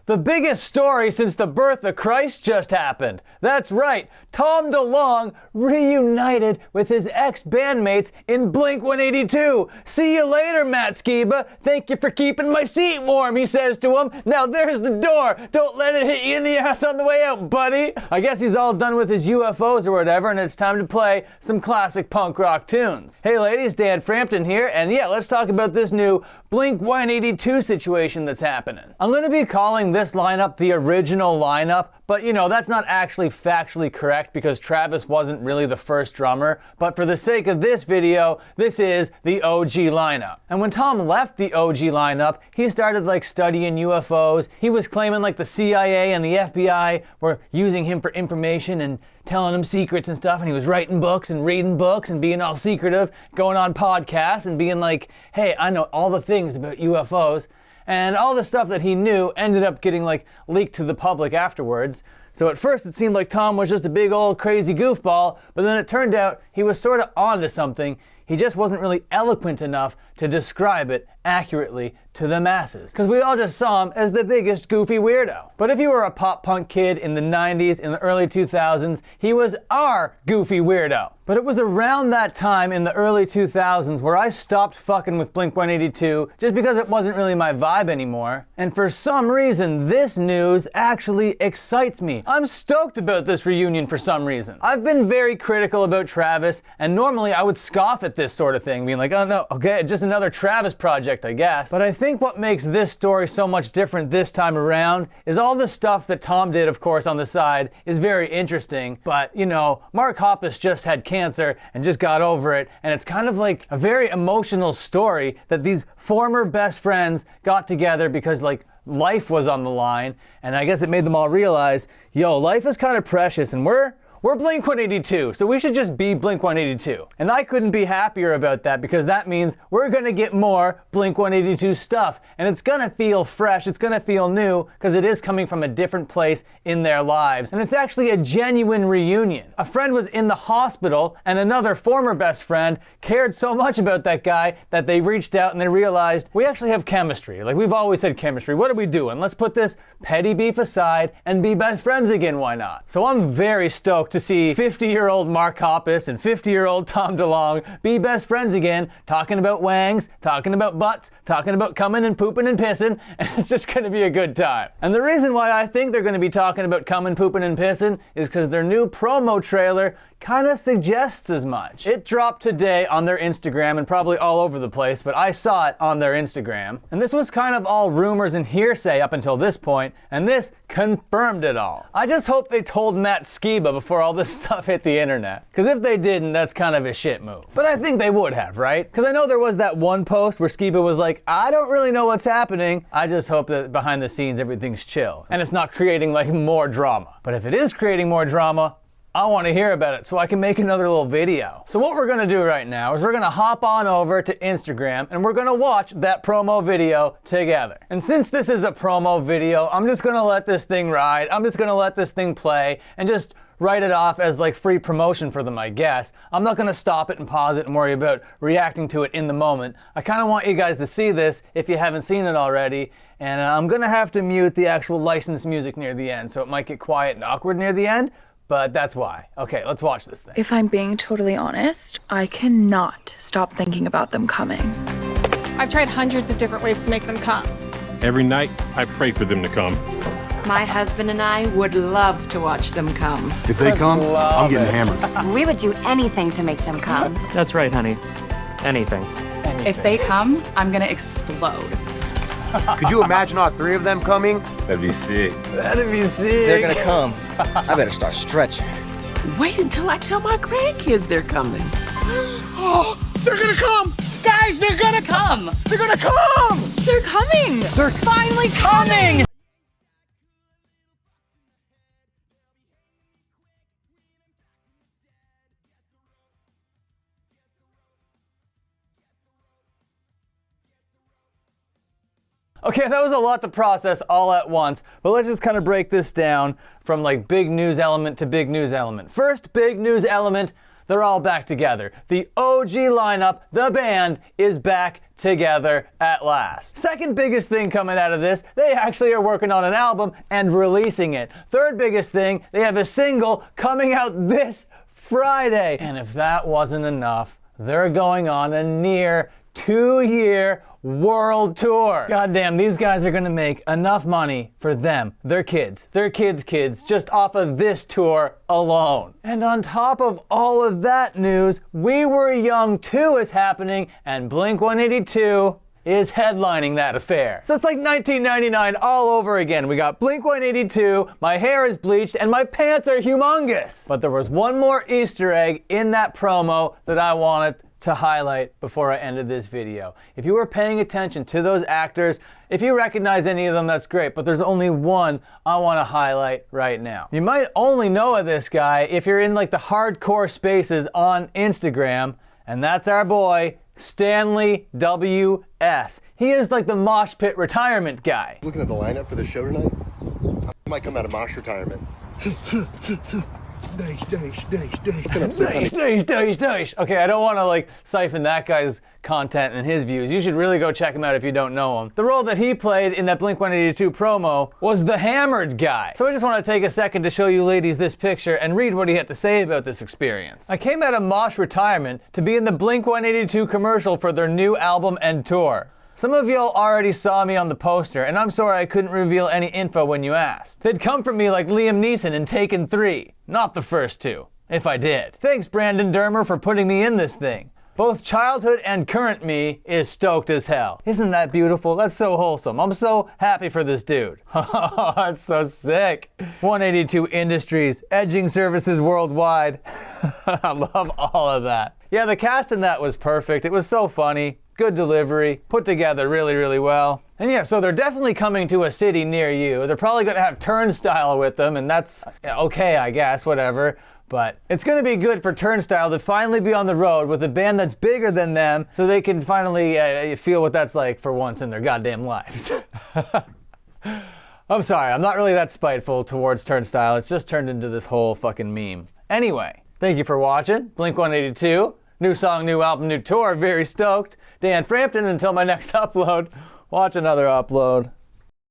The biggest story since the birth of Christ just happened. That's right, Tom DeLonge reunited with his ex-bandmates in Blink-182. See you later, Matt Skiba. Thank you for keeping my seat warm, he says to him. Now there's the door. Don't let it hit you in the ass on the way out, buddy. I guess he's all done with his UFOs or whatever, and it's time to play some classic punk rock tunes. Hey ladies, Dan Frampton here, and yeah, let's talk about this new Blink-182 situation that's happening. I'm going to be calling this lineup the original lineup, but you know, that's not actually factually correct because Travis wasn't really the first drummer, but for the sake of this video, this is the OG lineup. And when Tom left the OG lineup, he started like studying UFOs. He was claiming like the CIA and the FBI were using him for information and telling him secrets and stuff, and he was writing books and reading books and being all secretive, going on podcasts and being like, hey, I know all the things about UFOs. And all the stuff that he knew ended up getting like leaked to the public afterwards. So at first it seemed like Tom was just a big old crazy goofball, but then it turned out he was sort of onto something. He just wasn't really eloquent enough to describe it accurately to the masses. Because we all just saw him as the biggest goofy weirdo. But if you were a pop punk kid in the 90s, in the early 2000s, he was our goofy weirdo. But it was around that time in the early 2000s where I stopped fucking with Blink-182 just because it wasn't really my vibe anymore. And for some reason, this news actually excites me. I'm stoked about this reunion for some reason. I've been very critical about Travis, and normally I would scoff at this sort of thing, being like, oh no, okay, just another Travis project, I guess. But I think what makes this story so much different this time around is all the stuff that Tom did, of course, on the side is very interesting. But, you know, Mark Hoppus just had cancer and just got over it, and it's kind of like a very emotional story that these former best friends got together because, like, life was on the line, and I guess it made them all realize, yo, life is kind of precious, and we're Blink-182, so we should just be Blink-182. And I couldn't be happier about that because that means we're gonna get more Blink-182 stuff. And it's gonna feel fresh, it's gonna feel new, because it is coming from a different place in their lives. And it's actually a genuine reunion. A friend was in the hospital, and another former best friend cared so much about that guy that they reached out and they realized, we actually have chemistry. Like, we've always said chemistry. What are we doing? Let's put this petty beef aside and be best friends again, why not? So I'm very stoked to see 50-year-old Mark Hoppus and 50-year-old Tom DeLonge be best friends again, talking about wangs, talking about butts, talking about coming and pooping and pissing, and it's just gonna be a good time. And the reason why I think they're gonna be talking about coming, pooping, and pissing is because their new promo trailer kind of suggests as much. It dropped today on their Instagram and probably all over the place, but I saw it on their Instagram. And this was kind of all rumors and hearsay up until this point, and this confirmed it all. I just hope they told Matt Skiba before all this stuff hit the internet. Because if they didn't, that's kind of a shit move. But I think they would have, right? Because I know there was that one post where Skiba was like, I don't really know what's happening. I just hope that behind the scenes everything's chill. And it's not creating like more drama. But if it is creating more drama, I want to hear about it so I can make another little video. So what we're going to do right now is we're going to hop on over to Instagram and we're going to watch that promo video together. And since this is a promo video, I'm just going to let this thing ride. I'm just going to let this thing play and just write it off as like free promotion for them, I guess. I'm not going to stop it and pause it and worry about reacting to it in the moment. I kind of want you guys to see this if you haven't seen it already. And I'm going to have to mute the actual licensed music near the end, so it might get quiet and awkward near the end. But that's why. Okay, let's watch this thing. If I'm being totally honest, I cannot stop thinking about them coming. I've tried hundreds of different ways to make them come. Every night, I pray for them to come. My husband and I would love to watch them come. If they come, I'm getting hammered. We would do anything to make them come. That's right, honey. Anything. If they come, I'm gonna explode. Could you imagine all three of them coming? That'd be sick. That'd be sick. They're gonna come. I better start stretching. Wait until I tell my grandkids they're coming. Oh, they're gonna come! Guys, they're gonna come! They're gonna come! They're coming! They're finally coming! Okay, that was a lot to process all at once, but let's just kind of break this down from like big news element to big news element. First big news element, they're all back together. The OG lineup, the band, is back together at last. Second biggest thing coming out of this, they actually are working on an album and releasing it. Third biggest thing, they have a single coming out this Friday. And if that wasn't enough, they're going on a near 2-year world tour. Goddamn, these guys are gonna make enough money for them, their kids, just off of this tour alone. And on top of all of that news, We Were Young 2 is happening, and Blink-182 is headlining that affair. So it's like 1999 all over again. We got Blink-182, my hair is bleached, and my pants are humongous. But there was one more Easter egg in that promo that I wanted to highlight before I ended this video. If you were paying attention to those actors, if you recognize any of them, that's great, but there's only one I want to highlight right now. You might only know of this guy if you're in like the hardcore spaces on Instagram, and that's our boy, Stanley W.S. He is like the mosh pit retirement guy. Looking at the lineup for the show tonight, I might come out of mosh retirement. Okay, I don't want to like siphon that guy's content and his views. You should really go check him out if you don't know him. The role that he played in that Blink-182 promo was the hammered guy. So I just want to take a second to show you ladies this picture and read what he had to say about this experience. I came out of mosh retirement to be in the Blink-182 commercial for their new album and tour. Some of y'all already saw me on the poster, and I'm sorry I couldn't reveal any info when you asked. They'd come for me like Liam Neeson in Taken 3, not the first two, if I did. Thanks, Brandon Dermer, for putting me in this thing. Both childhood and current me is stoked as hell. Isn't that beautiful? That's so wholesome. I'm so happy for this dude. Oh, that's so sick. 182 Industries, edging services worldwide. I love all of that. Yeah, the cast in that was perfect. It was so funny. Good delivery, put together really, really well. And yeah, so they're definitely coming to a city near you. They're probably gonna have Turnstile with them, and that's okay, I guess, whatever. But it's gonna be good for Turnstile to finally be on the road with a band that's bigger than them, so they can finally feel what that's like for once in their goddamn lives. I'm sorry, I'm not really that spiteful towards Turnstile. It's just turned into this whole fucking meme. Anyway, thank you for watching. Blink-182. New song, new album, new tour. Very stoked. Dan Frampton, until my next upload. Watch another upload.